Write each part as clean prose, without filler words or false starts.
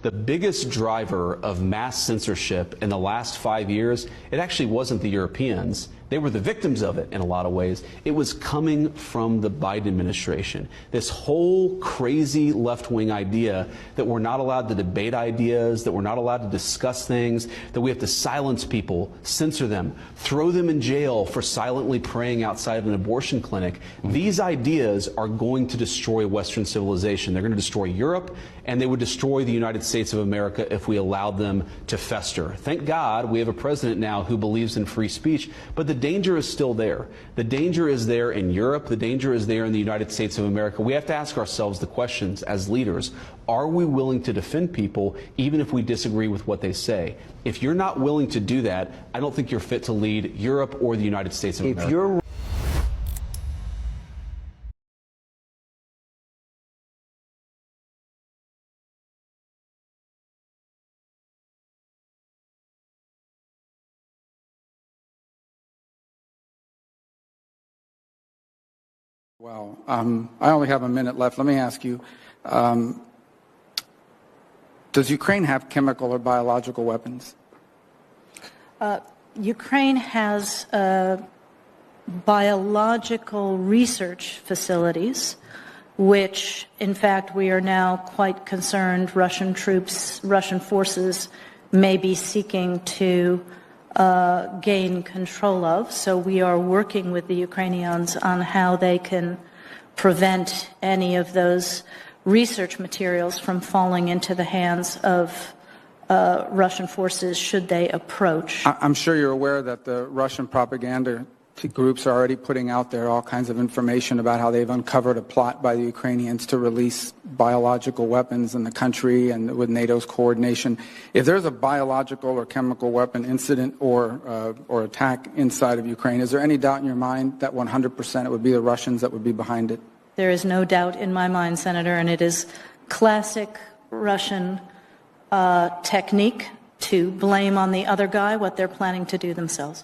the biggest driver of mass censorship in the last 5 years, it actually wasn't the Europeans. They were the victims of it in a lot of ways. It was coming from the Biden administration. This whole crazy left-wing idea that we're not allowed to debate ideas, that we're not allowed to discuss things, that we have to silence people, censor them, throw them in jail for silently praying outside of an abortion clinic. These ideas are going to destroy Western civilization. They're going to destroy Europe, and they would destroy the United States of America if we allowed them to fester. Thank God we have a president now who believes in free speech, but the danger is still there. The danger is there in Europe. The danger is there in the United States of America. We have to ask ourselves the questions as leaders. Are we willing to defend people even if we disagree with what they say? If you're not willing to do that, I don't think you're fit to lead Europe or the United States of America. Well, I only have a minute left. Let me ask you, does Ukraine have chemical or biological weapons? Ukraine has biological research facilities, which, in fact, we are now quite concerned Russian troops, Russian forces may be seeking to gain control of. So we are working with the Ukrainians on how they can prevent any of those research materials from falling into the hands of Russian forces should they approach. I'm sure you're aware that the Russian propaganda groups are already putting out there all kinds of information about how they've uncovered a plot by the Ukrainians to release biological weapons in the country and with NATO's coordination. If there's a biological or chemical weapon incident or attack inside of Ukraine, is there any doubt in your mind that 100% it would be the Russians that would be behind it? There is no doubt in my mind, Senator, and it is classic Russian technique to blame on the other guy what they're planning to do themselves.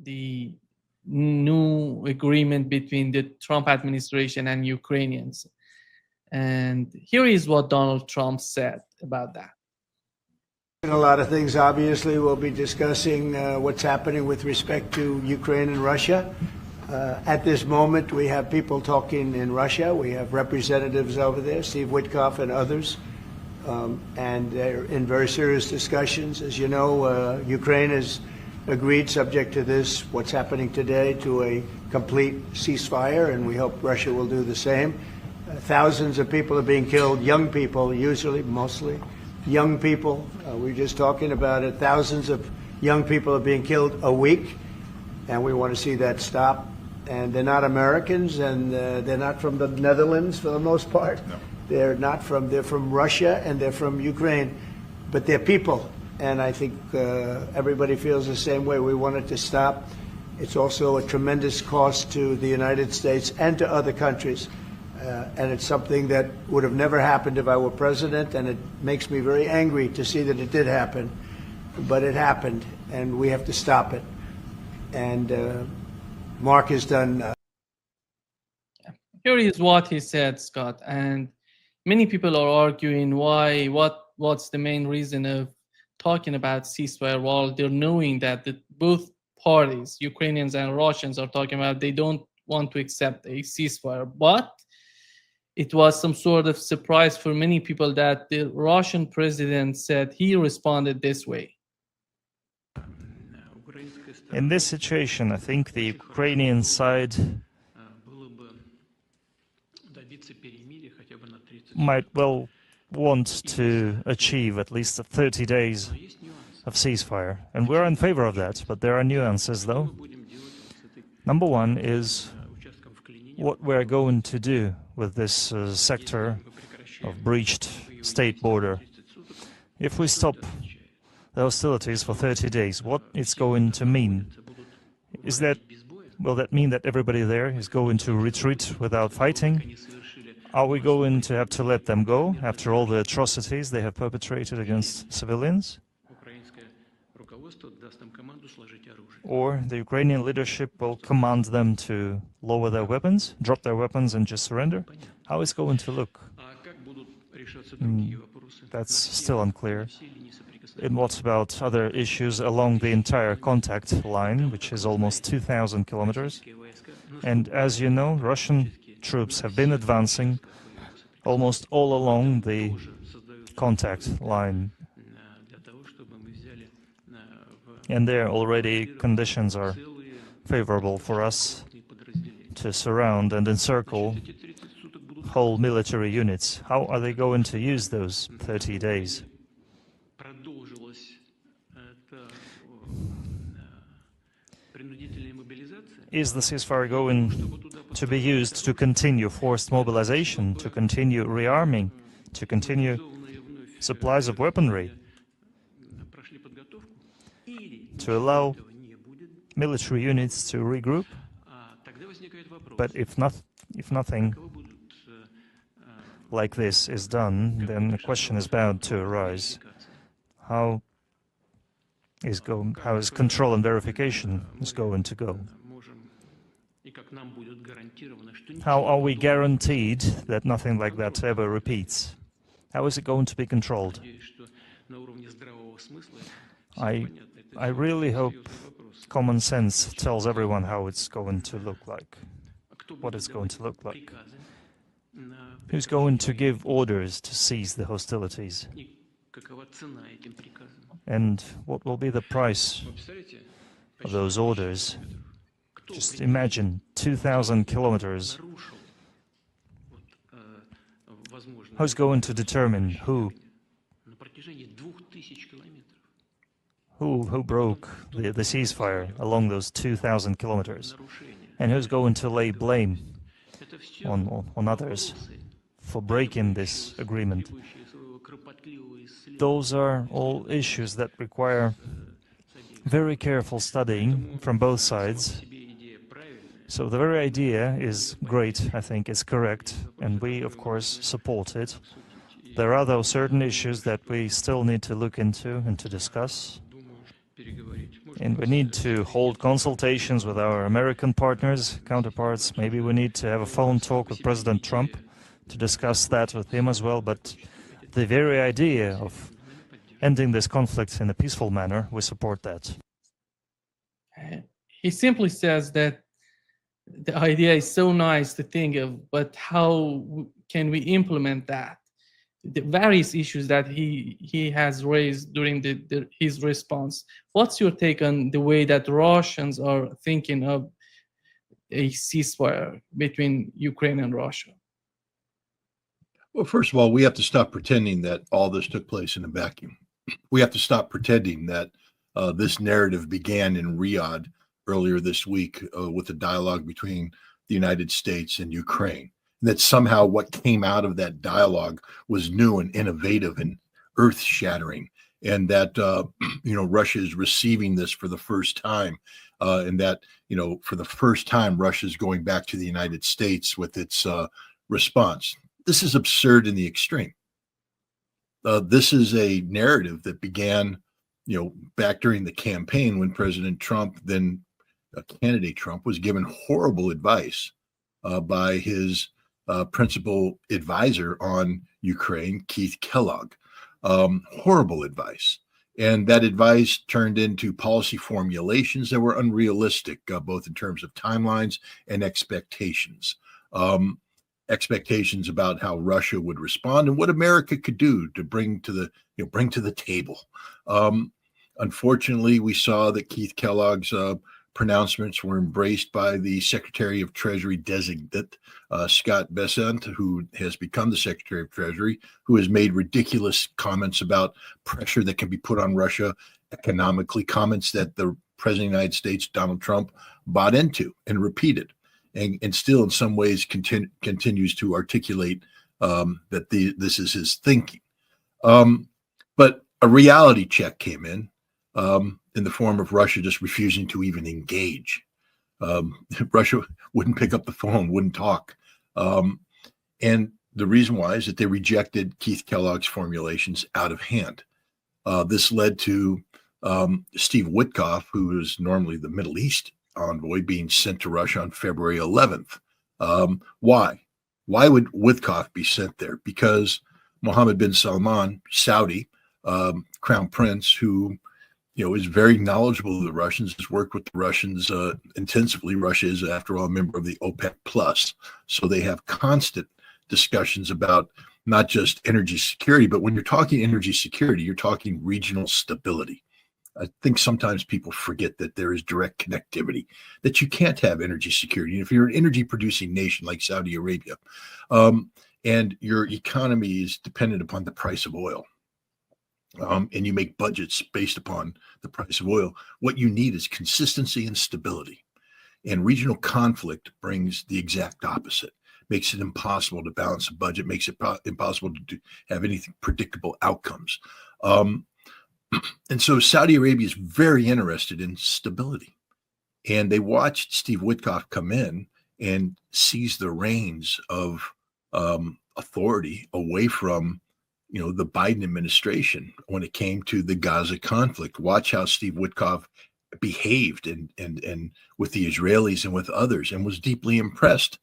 The new agreement between the Trump administration and Ukrainians. And here is what Donald Trump said about that. A lot of things, obviously, we'll be discussing what's happening with respect to Ukraine and Russia. At this moment, we have people talking in Russia. We have representatives over there, Steve Witkoff and others, and they're in very serious discussions. As you know, Ukraine has agreed, subject to this, what's happening today, to a complete ceasefire, and we hope Russia will do the same. Thousands of people are being killed, young people, usually, mostly young people. We were just talking about it. Thousands of young people are being killed a week, and we want to see that stop. And they're not Americans, and they're not from the Netherlands for the most part. No. They're from Russia, and they're from Ukraine, but they're people. And I think everybody feels the same way. We want it to stop. It's also a tremendous cost to the United States and to other countries. And it's something that would have never happened if I were president, and it makes me very angry to see that it did happen. But it happened, and we have to stop it. And Mark has done... Here is what he said, Scott. And many people are arguing what's the main reason of talking about ceasefire while they're knowing that both parties, Ukrainians and Russians, are talking about they don't want to accept a ceasefire. But it was some sort of surprise for many people that the Russian president said he responded this way. In this situation, I think the Ukrainian side might well want to achieve at least 30 days of ceasefire. And we're in favor of that, but there are nuances, though. Number one is what we're going to do with this sector of breached state border. If we stop the hostilities for 30 days, what it's going to mean? Will that mean that everybody there is going to retreat without fighting? Are we going to have to let them go after all the atrocities they have perpetrated against civilians? or the Ukrainian leadership will command them to lower their weapons, drop their weapons and just surrender? How is it going to look? That's still unclear. And what about other issues along the entire contact line, which is almost 2,000 kilometers? And as you know, Russian troops have been advancing almost all along the contact line. And there already conditions are favorable for us to surround and encircle whole military units. How are they going to use those 30 days? Is the ceasefire going to be used to continue forced mobilization, to continue rearming, to continue supplies of weaponry, to allow military units to regroup? But if nothing like this is done, then the question is bound to arise. How is control and verification going to go? How are we guaranteed that nothing like that ever repeats? How is it going to be controlled? I really hope common sense tells everyone how it's going to look like, what it's going to look like. Who's going to give orders to cease the hostilities? And what will be the price of those orders? Just imagine 2,000 kilometers. Who's going to determine who broke the ceasefire along those 2,000 kilometers? And who's going to lay blame on others for breaking this agreement? Those are all issues that require very careful studying from both sides. So the very idea is great, I think it's correct, and we, of course, support it. There are, though, certain issues that we still need to look into and to discuss. And we need to hold consultations with our American counterparts. Maybe we need to have a phone talk with President Trump to discuss that with him as well. But the very idea of ending this conflict in a peaceful manner, we support that. He simply says that the idea is so nice to think of, but how can we implement that? The various issues that he has raised during his response. What's your take on the way that Russians are thinking of a ceasefire between Ukraine and Russia? Well, first of all, we have to stop pretending that all this took place in a vacuum. We have to stop pretending that this narrative began in Riyadh earlier this week with a dialogue between the United States and Ukraine. And that somehow what came out of that dialogue was new and innovative and earth-shattering, and that Russia is receiving this for the first time, and that for the first time Russia is going back to the United States with its response. This is absurd in the extreme. This is a narrative that began, back during the campaign when President Trump, then candidate Trump, was given horrible advice by his principal advisor on Ukraine, Keith Kellogg. Horrible advice. And that advice turned into policy formulations that were unrealistic, both in terms of timelines and expectations. Expectations about how Russia would respond and what America could do to bring to the table. Unfortunately, we saw that Keith Kellogg's pronouncements were embraced by the Secretary of Treasury designate, Scott Bessent, who has become the Secretary of Treasury, who has made ridiculous comments about pressure that can be put on Russia economically, comments that the President of the United States, Donald Trump, bought into and repeated, and still in some ways continues to articulate that this is his thinking. But a reality check came in the form of Russia just refusing to even engage. Russia wouldn't pick up the phone, wouldn't talk. And the reason why is that they rejected Keith Kellogg's formulations out of hand. This led to Steve Witkoff, who is normally the Middle East envoy, being sent to Russia on February 11th. Why? Why would Witkoff be sent there? Because Mohammed bin Salman, Saudi crown prince, who is very knowledgeable of the Russians, has worked with the Russians intensively. Russia is, after all, a member of the OPEC Plus, so they have constant discussions about not just energy security, but when you're talking energy security, you're talking regional stability. I think sometimes people forget that there is direct connectivity, that you can't have energy security. And if you're an energy producing nation like Saudi Arabia, and your economy is dependent upon the price of oil, and you make budgets based upon the price of oil, what you need is consistency and stability. And regional conflict brings the exact opposite, makes it impossible to balance a budget, makes it impossible to have anything predictable outcomes. And so Saudi Arabia is very interested in stability. And they watched Steve Witkoff come in and seize the reins of authority away from the Biden administration when it came to the Gaza conflict. Watch how Steve Witkoff behaved and with the Israelis and with others, and was deeply impressed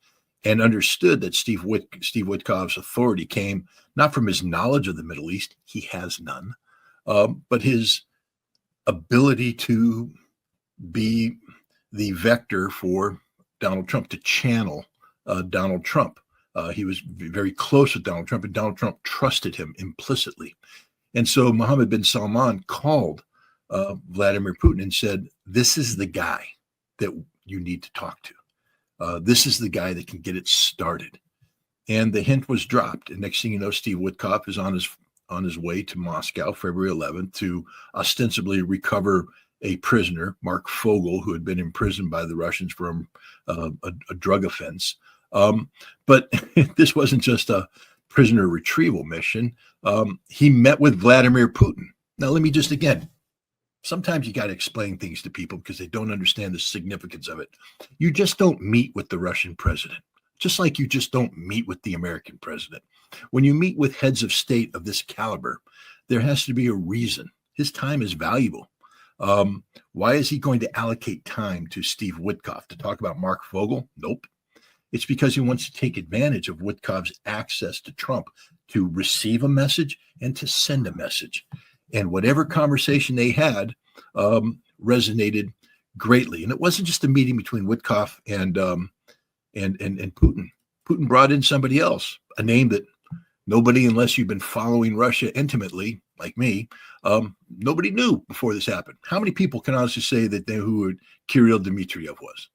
and understood that Steve Witkoff's authority came not from his knowledge of the Middle East, he has none, but his ability to be the vector for Donald Trump, to channel Donald Trump. He was very close with Donald Trump, and Donald Trump trusted him implicitly. And so Mohammed bin Salman called Vladimir Putin and said, this is the guy that you need to talk to. This is the guy that can get it started. And the hint was dropped. And next thing you know, Steve Witkoff is on his way to Moscow, February 11th, to ostensibly recover a prisoner, Mark Fogel, who had been imprisoned by the Russians for a drug offense. But this wasn't just a prisoner retrieval mission. He met with Vladimir Putin. Now, let me just, again, sometimes you got to explain things to people because they don't understand the significance of it. You just don't meet with the Russian president, just like you just don't meet with the American president. When you meet with heads of state of this caliber, there has to be a reason. His time is valuable. Why is he going to allocate time to Steve Witkoff to talk about Mark Fogel? Nope. It's because he wants to take advantage of Witkoff's access to Trump to receive a message and to send a message. And whatever conversation they had resonated greatly. And it wasn't just a meeting between Witkoff and Putin. Putin brought in somebody else, a name that nobody, unless you've been following Russia intimately, like me, nobody knew before this happened. How many people can honestly say that they knew who Kirill Dmitriev was?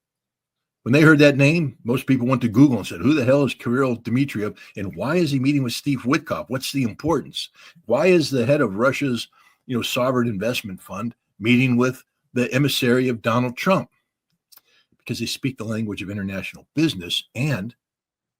When they heard that name, most people went to Google and said, who the hell is Kirill Dmitriev, and why is he meeting with Steve Witkoff? What's the importance? Why is the head of Russia's sovereign investment fund meeting with the emissary of Donald Trump? Because they speak the language of international business, and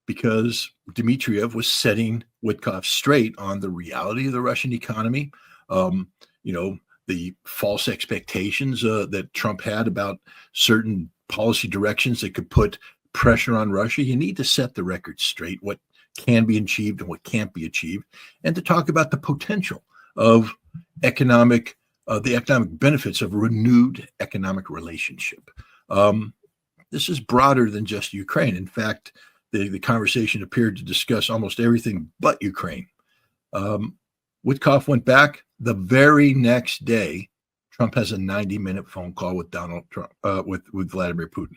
because Dmitriev was setting Witkoff straight on the reality of the Russian economy, the false expectations that Trump had about certain policy directions that could put pressure on Russia. You need to set the record straight, what can be achieved and what can't be achieved, and to talk about the potential of the economic benefits of a renewed economic relationship. This is broader than just Ukraine. In fact, the conversation appeared to discuss almost everything but Ukraine. Witkoff went back. The very next day, Trump has a 90-minute phone call with Donald Trump, with Vladimir Putin.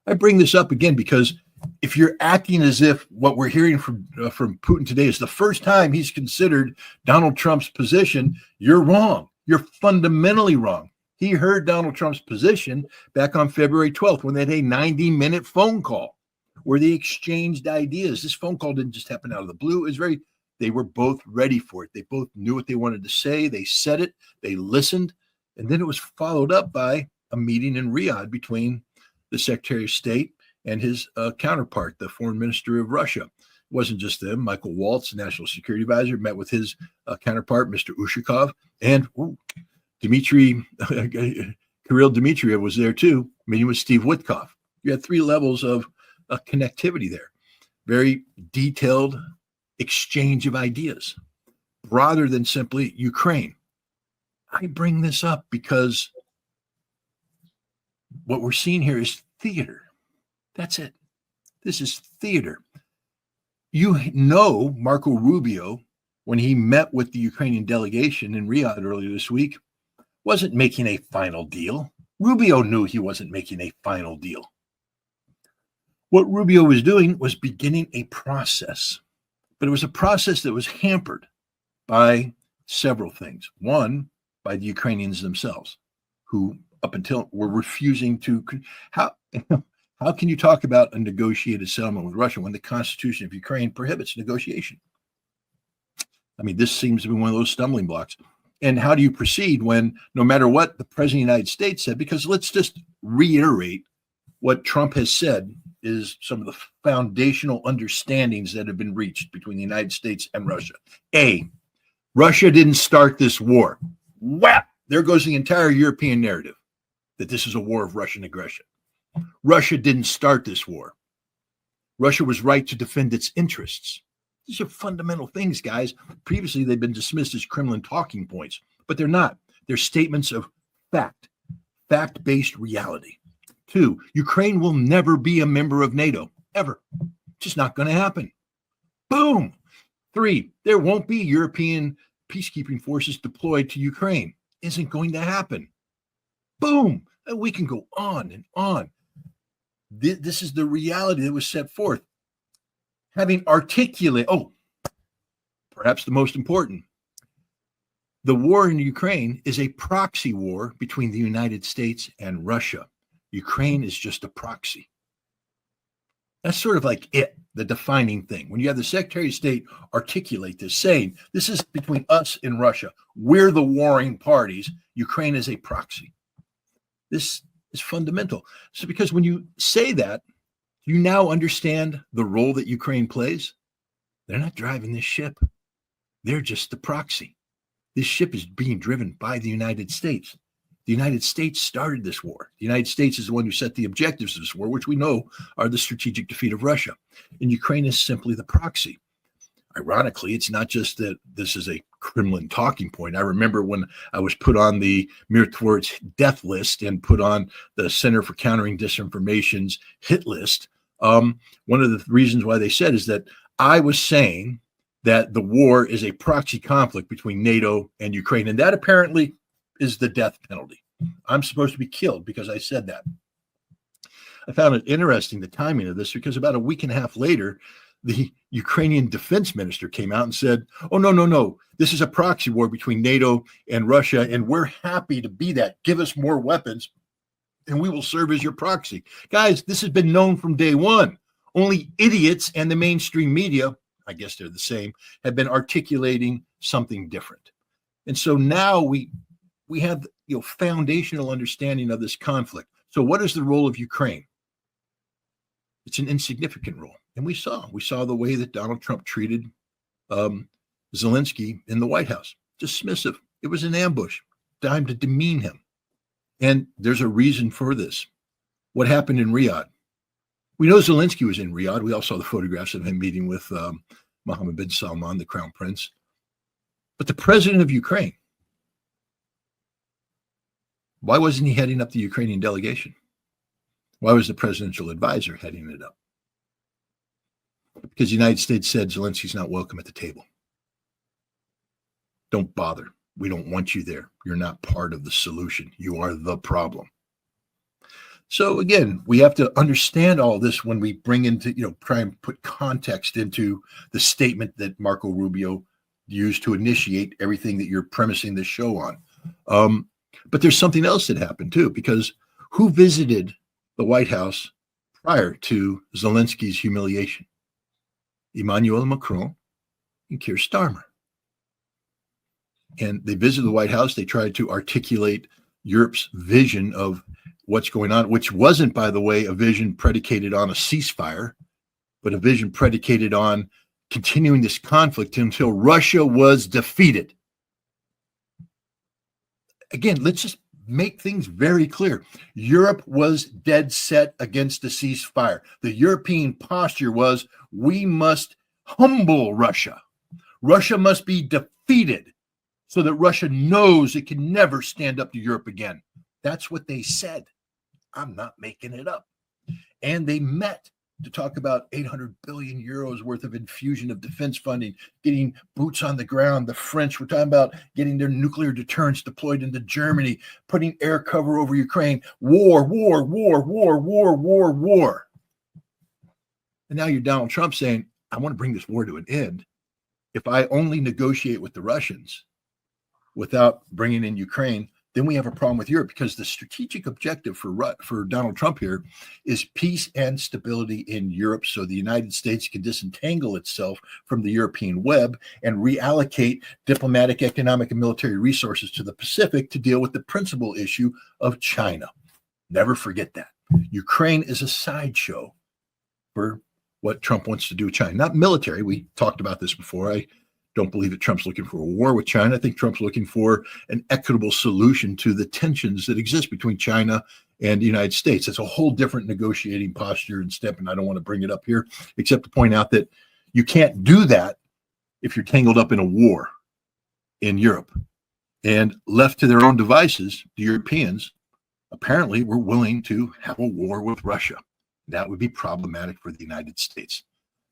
I bring this up again because if you're acting as if what we're hearing from Putin today is the first time he's considered Donald Trump's position, you're wrong. You're fundamentally wrong. He heard Donald Trump's position back on February 12th when they had a 90-minute phone call where they exchanged ideas. This phone call didn't just happen out of the blue. They were both ready for it. They both knew what they wanted to say. They said it. They listened. And then it was followed up by a meeting in Riyadh between the Secretary of State and his counterpart, the Foreign Minister of Russia. It wasn't just them. Michael Waltz, the National Security Advisor, met with his counterpart, Mr. Ushakov, and Kirill Dmitriev was there too, meeting with Steve Witkoff. You had three levels of connectivity there. Very detailed exchange of ideas, rather than simply Ukraine. I bring this up because what we're seeing here is theater. That's it. This is theater. You know, Marco Rubio, when he met with the Ukrainian delegation in Riyadh earlier this week, wasn't making a final deal. Rubio knew he wasn't making a final deal. What Rubio was doing was beginning a process, but it was a process that was hampered by several things. One, by the Ukrainians themselves, who up until were refusing to. How can you talk about a negotiated settlement with Russia when the Constitution of Ukraine prohibits negotiation? I mean, this seems to be one of those stumbling blocks. And how do you proceed when, no matter what the President of the United States said, because let's just reiterate what Trump has said is some of the foundational understandings that have been reached between the United States and Russia. A, Russia didn't start this war. Whap! There goes the entire European narrative that this is a war of Russian aggression. Russia didn't start this war. Russia was right to defend its interests. These are fundamental things, guys. Previously, they've been dismissed as Kremlin talking points, but they're not. They're statements of fact, fact-based reality. 2, Ukraine will never be a member of NATO, ever. Just not going to happen. Boom. 3, there won't be European peacekeeping forces deployed to Ukraine. Isn't going to happen. Boom. And we can go on and on. This is the reality that was set forth. Having articulated, perhaps the most important, the war in Ukraine is a proxy war between the United States and Russia. Ukraine is just a proxy. That's sort of like the defining thing. When you have the Secretary of State articulate this, saying, this is between us and Russia. We're the warring parties. Ukraine is a proxy. This is fundamental. So because when you say that, you now understand the role that Ukraine plays. They're not driving this ship. They're just the proxy. This ship is being driven by the United States. The United States started this war. The United States is the one who set the objectives of this war, which we know are the strategic defeat of Russia. And Ukraine is simply the proxy. Ironically, it's not just that this is a Kremlin talking point. I remember when I was put on the Mirtwort's death list and put on the Center for Countering Disinformation's hit list. One of the reasons why they said is that I was saying that the war is a proxy conflict between NATO and Ukraine. And that apparently is the death penalty. I'm supposed to be killed because I said that. I found it interesting, the timing of this, because about a week and a half later, the Ukrainian defense minister came out and said, oh, no. This is a proxy war between NATO and Russia, and we're happy to be that. Give us more weapons, and we will serve as your proxy. Guys, this has been known from day one. Only idiots and the mainstream media, I guess they're the same, have been articulating something different. And so now we have foundational understanding of this conflict. So what is the role of Ukraine? It's an insignificant role. And we saw the way that Donald Trump treated Zelensky in the White House. Dismissive. It was an ambush, time to demean him. And there's a reason for this. What happened in Riyadh? We know Zelensky was in Riyadh. We all saw the photographs of him meeting with Mohammed bin Salman, the crown prince. But the president of Ukraine, why wasn't he heading up the Ukrainian delegation? Why was the presidential advisor heading it up? Because the United States said Zelensky's not welcome at the table. Don't bother. We don't want you there. You're not part of the solution. You are the problem. So again, we have to understand all this when we bring into, try and put context into the statement that Marco Rubio used to initiate everything that you're premising this show on. But there's something else that happened too, because who visited the White House prior to Zelensky's humiliation? Emmanuel Macron and Keir Starmer. And they visited the White House. They tried to articulate Europe's vision of what's going on, which wasn't, by the way, a vision predicated on a ceasefire, but a vision predicated on continuing this conflict until Russia was defeated. Again, let's just make things very clear. Europe was dead set against a ceasefire. The European posture was, we must humble Russia. Russia must be defeated. so that Russia knows it can never stand up to Europe again. That's what they said. I'm not making it up. And they met to talk about 800 billion euros worth of infusion of defense funding, getting boots on the ground. The French were talking about getting their nuclear deterrence deployed into Germany, putting air cover over Ukraine. War. And now you're Donald Trump saying, I want to bring this war to an end. If I only negotiate with the Russians without bringing in Ukraine, then we have a problem with Europe, because the strategic objective for Donald Trump here is peace and stability in Europe, so the United States can disentangle itself from the European web and reallocate diplomatic, economic, and military resources to the Pacific to deal with the principal issue of China. Never forget that. Ukraine is a sideshow for what Trump wants to do with China. Not military. We talked about this before. I don't believe that Trump's looking for a war with China. I think Trump's looking for an equitable solution to the tensions that exist between China and the United States. It's a whole different negotiating posture and step, and I don't want to bring it up here, except to point out that you can't do that if you're tangled up in a war in Europe. And left to their own devices, the Europeans apparently were willing to have a war with Russia. That would be problematic for the United States.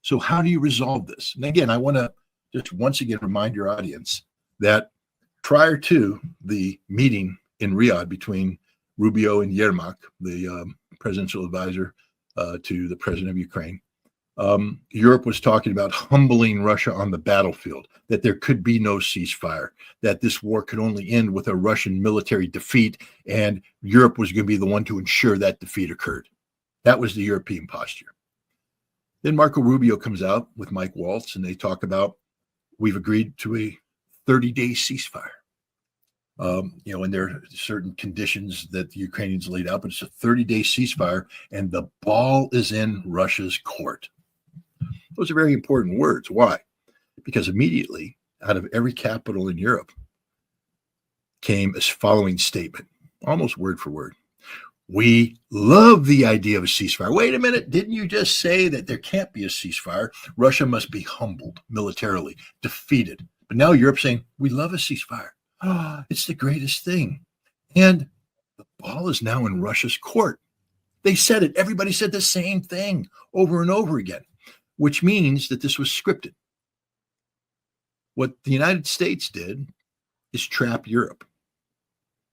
So how do you resolve this? And again, I want to just once again remind your audience that prior to the meeting in Riyadh between Rubio and Yermak, the presidential advisor to the president of Ukraine, Europe was talking about humbling Russia on the battlefield, that there could be no ceasefire, that this war could only end with a Russian military defeat, and Europe was going to be the one to ensure that defeat occurred. That was the European posture. Then Marco Rubio comes out with Mike Waltz, and they talk about, we've agreed to a 30-day ceasefire. And there are certain conditions that the Ukrainians laid out, but it's a 30-day ceasefire, and the ball is in Russia's court. Those are very important words. Why? Because immediately out of every capital in Europe came this following statement, almost word for word. We love the idea of a ceasefire. Wait a minute. Didn't you just say that there can't be a ceasefire? Russia must be humbled militarily, defeated. But now Europe's saying, we love a ceasefire. It's the greatest thing. And the ball is now in Russia's court. They said it. Everybody said the same thing over and over again, which means that this was scripted. What the United States did is trap Europe.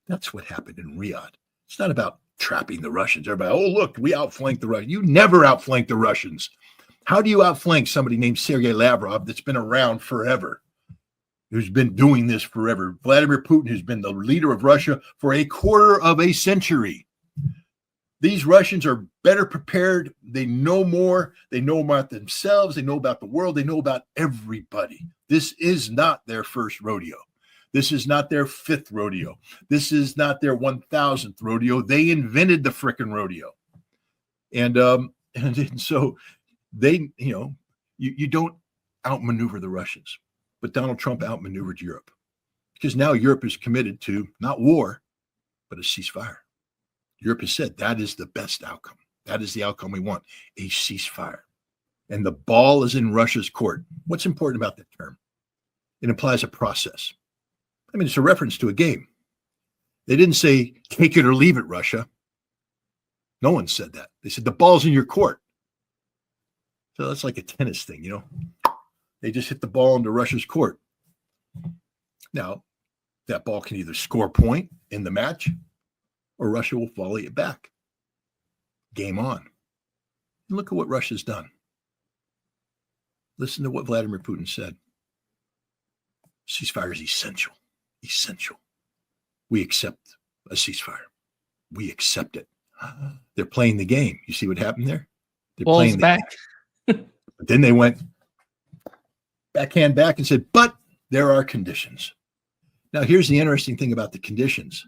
That's what happened in Riyadh. It's not about trapping the Russians. Everybody, oh, look, we outflanked the Russians. You never outflanked the Russians. How do you outflank somebody named Sergei Lavrov that's been around forever, who's been doing this forever? Vladimir Putin, who's been the leader of Russia for a quarter of a century. These Russians are better prepared. They know more. They know about themselves. They know about the world. They know about everybody. This is not their first rodeo. This is not their fifth rodeo. This is not their 1000th rodeo. They invented the frickin' rodeo. And so they, you don't outmaneuver the Russians, but Donald Trump outmaneuvered Europe, because now Europe is committed to not war, but a ceasefire. Europe has said that is the best outcome. That is the outcome we want, a ceasefire. And the ball is in Russia's court. What's important about that term? It implies a process. I mean, it's a reference to a game. They didn't say, take it or leave it, Russia. No one said that. They said, the ball's in your court. So that's like a tennis thing, They just hit the ball into Russia's court. Now, that ball can either score a point in the match, or Russia will volley it back. Game on. And look at what Russia's done. Listen to what Vladimir Putin said. Ceasefire is essential. Essential. We accept a ceasefire. We accept it. They're playing the game. You see what happened there? They're Ball's playing back. But then they went backhand back and said, but there are conditions. Now, here's the interesting thing about the conditions.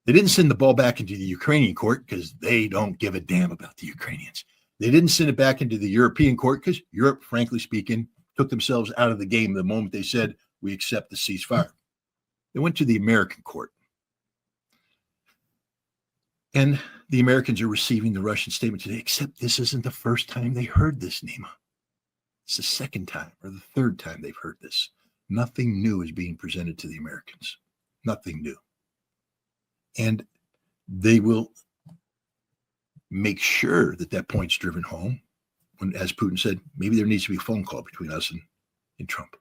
They didn't send the ball back into the Ukrainian court because they don't give a damn about the Ukrainians. They didn't send it back into the European court because Europe, frankly speaking, took themselves out of the game the moment they said, we accept the ceasefire. They went to the American court. And the Americans are receiving the Russian statement today, except this isn't the first time they heard this, Nima. It's the second time or the third time they've heard this. Nothing new is being presented to the Americans. Nothing new. And they will make sure that that point's driven home when, as Putin said, maybe there needs to be a phone call between us and Trump.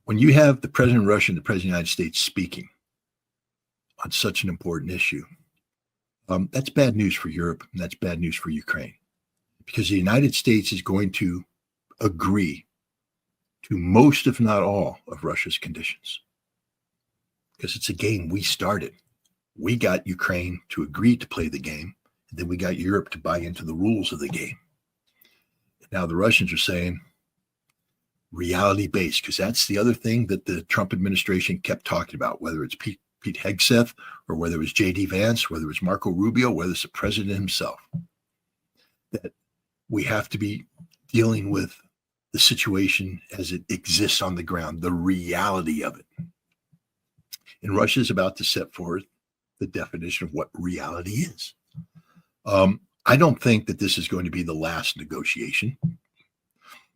When you have the President of Russia and the President of the United States speaking on such an important issue, that's bad news for Europe, and that's bad news for Ukraine, because the United States is going to agree to most, if not all, of Russia's conditions, because it's a game we started. We got Ukraine to agree to play the game, and then we got Europe to buy into the rules of the game. Now the Russians are saying reality-based, because that's the other thing that the Trump administration kept talking about, whether it's Pete Hegseth or whether it was J.D. Vance, whether it's Marco Rubio, whether it's the president himself, that we have to be dealing with the situation as it exists on the ground, the reality of it. And Russia is about to set forth the definition of what reality is. I don't think that this is going to be the last negotiation,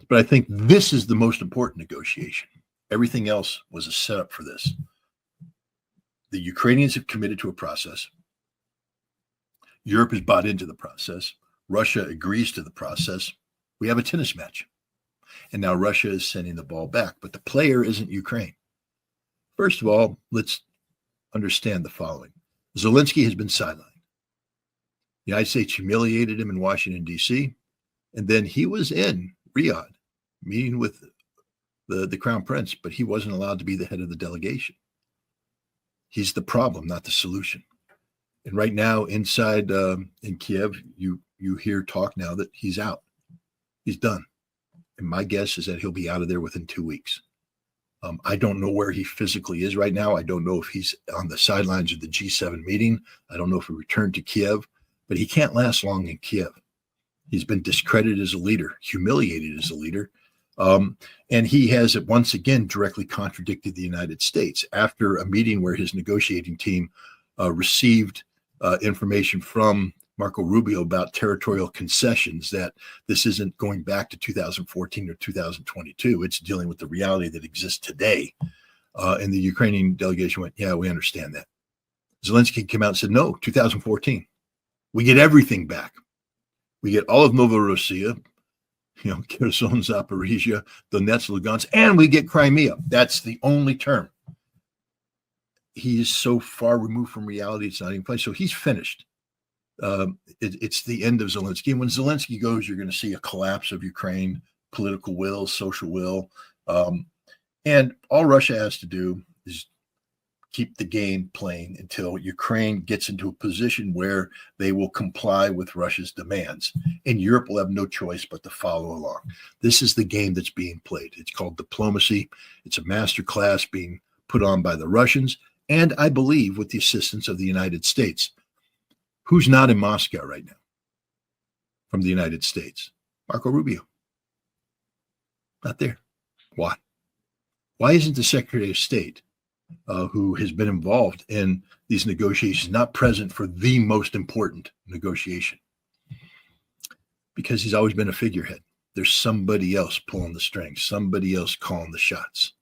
but I think this is the most important negotiation. Everything else was a setup for this. The Ukrainians have committed to a process. Europe has bought into the process. Russia agrees to the process. We have a tennis match. And now Russia is sending the ball back, but the player isn't Ukraine. First of all, let's understand the following. Zelensky has been sidelined. The United States humiliated him in Washington, D.C., and then he was in Riyadh meeting with the Crown Prince, but he wasn't allowed to be the head of the delegation. He's the problem, not the solution. And right now, inside in Kiev, you hear talk now that he's out. He's done. And my guess is that he'll be out of there within 2 weeks. I don't know where he physically is right now. I don't know if he's on the sidelines of the G7 meeting. I don't know if he returned to Kiev, but he can't last long in Kiev. He's been discredited as a leader, humiliated as a leader. And he has once again directly contradicted the United States after a meeting where his negotiating team received information from Marco Rubio about territorial concessions, that this isn't going back to 2014 or 2022. It's dealing with the reality that exists today. And the Ukrainian delegation went, yeah, we understand that. Zelensky came out and said, no, 2014. We get everything back. We get all of Novorossiya, Kherson, Zaporizhia, Donetsk, Lugansk, and we get Crimea. That's the only term. He is so far removed from reality, it's not even funny. So he's finished. It's the end of Zelensky. And when Zelensky goes, you're going to see a collapse of Ukraine, political will, social will. And all Russia has to do is keep the game playing until Ukraine gets into a position where they will comply with Russia's demands. And Europe will have no choice but to follow along. This is the game that's being played. It's called diplomacy. It's a master class being put on by the Russians, and I believe with the assistance of the United States. Who's not in Moscow right now from the United States? Marco Rubio. Not there. Why? Why isn't the Secretary of State, who has been involved in these negotiations, not present for the most important negotiation? Because he's always been a figurehead. There's somebody else pulling the strings, somebody else calling the shots.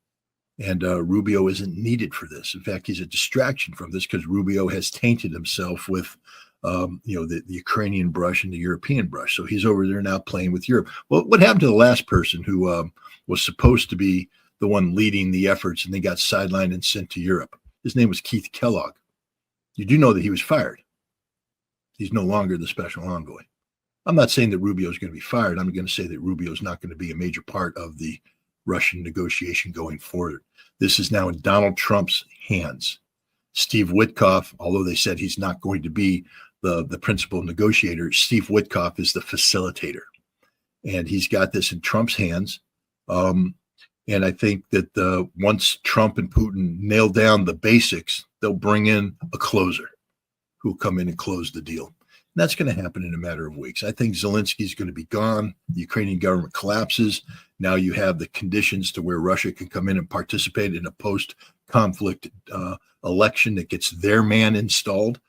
And Rubio isn't needed for this. In fact, he's a distraction from this because Rubio has tainted himself with the Ukrainian brush and the European brush. So he's over there now playing with Europe. Well, what happened to the last person who was supposed to be the one leading the efforts and they got sidelined and sent to Europe? His name was Keith Kellogg. You do know that he was fired. He's no longer the special envoy. I'm not saying that Rubio is going to be fired. I'm going to say that Rubio is not going to be a major part of the Russian negotiation going forward. This is now in Donald Trump's hands. Steve Witkoff, although they said he's not going to be the principal negotiator, Steve Witkoff is the facilitator. And he's got this in Trump's hands. And I think that once Trump and Putin nail down the basics, they'll bring in a closer who will come in and close the deal. And that's going to happen in a matter of weeks. I think Zelensky's going to be gone. The Ukrainian government collapses. Now you have the conditions to where Russia can come in and participate in a post-conflict election that gets their man installed,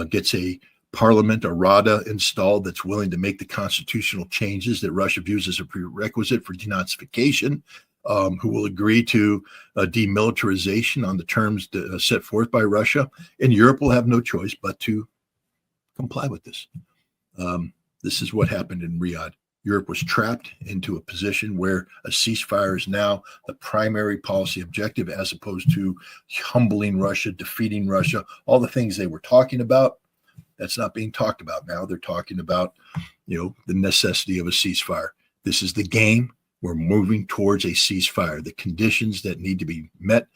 gets a parliament, a Rada installed that's willing to make the constitutional changes that Russia views as a prerequisite for denazification, who will agree to demilitarization on the terms set forth by Russia. And Europe will have no choice but to comply with this. This is what happened in Riyadh. Europe was trapped into a position where a ceasefire is now the primary policy objective, as opposed to humbling Russia, defeating Russia, all the things they were talking about. That's not being talked about now. They're talking about, the necessity of a ceasefire. This is the game. We're moving towards a ceasefire, the conditions that need to be met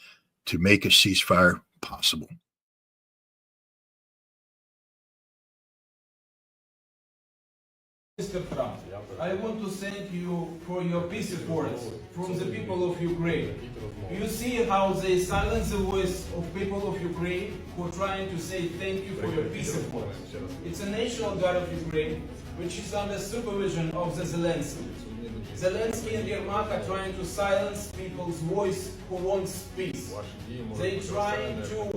to make a ceasefire possible. Mr. Trump, I want to thank you for your peace efforts from the people of Ukraine. You see how they silence the voice of people of Ukraine who are trying to say thank you for your peace efforts. It's a national guard of Ukraine, which is under supervision of the Zelensky. Zelensky and Yermak are trying to silence people's voice who wants peace. They're trying to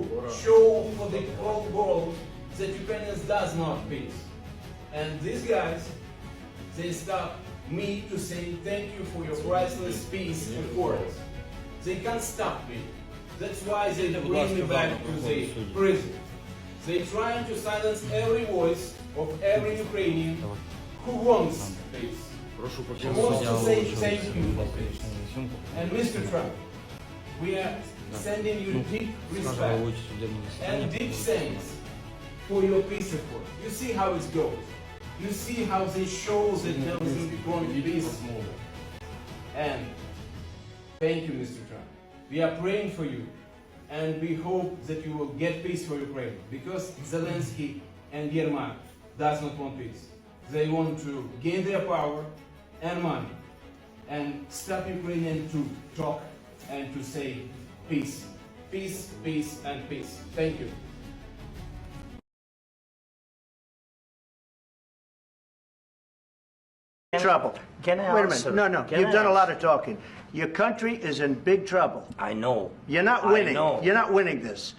show for the whole world that Ukraine does not peace. And these guys, they stop me to say thank you for your priceless peace efforts. They can't stop me. That's why they bring me back to the prison. They're trying to silence every voice of every Ukrainian who wants peace. Who wants to say thank you for peace. And Mr. Trump, we are sending you deep respect and deep thanks for your peace effort. You see how it goes. You see how they show that there is going to be peace. And thank you, Mr. Trump. We are praying for you, and we hope that you will get peace for Ukraine, because Zelensky and Yermak does not want peace. They want to gain their power and money and stop Ukrainians to talk and to say peace. Peace, peace, and peace. Thank you. Trouble. Can I Wait a answer? minute. No, Can you've I done a lot answer? of talking. Your country is in big trouble. I know. You're not I winning. know. You're not winning this.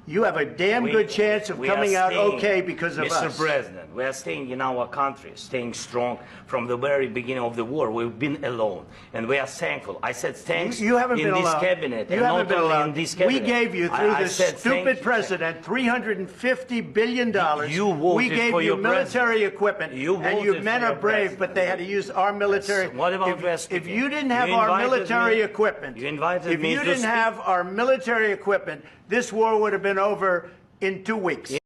You have a damn good chance of we are coming out staying, okay because of Mr. us. President, we are staying in our country, staying strong from the very beginning of the war. We've been alone, and we are thankful. I said thanks You haven't in been this alone. cabinet, You and haven't not been only alone. in this cabinet. We gave you, through I this said thank stupid you. president, $350 billion. You voted we gave for you your military president. equipment, You and you voted men for are your brave, president. but they had to use our military. Yes. What about if you didn't have You our invited military me- equipment, You invited if me you to didn't speak. have our military equipment, this war would have been over in 2 weeks.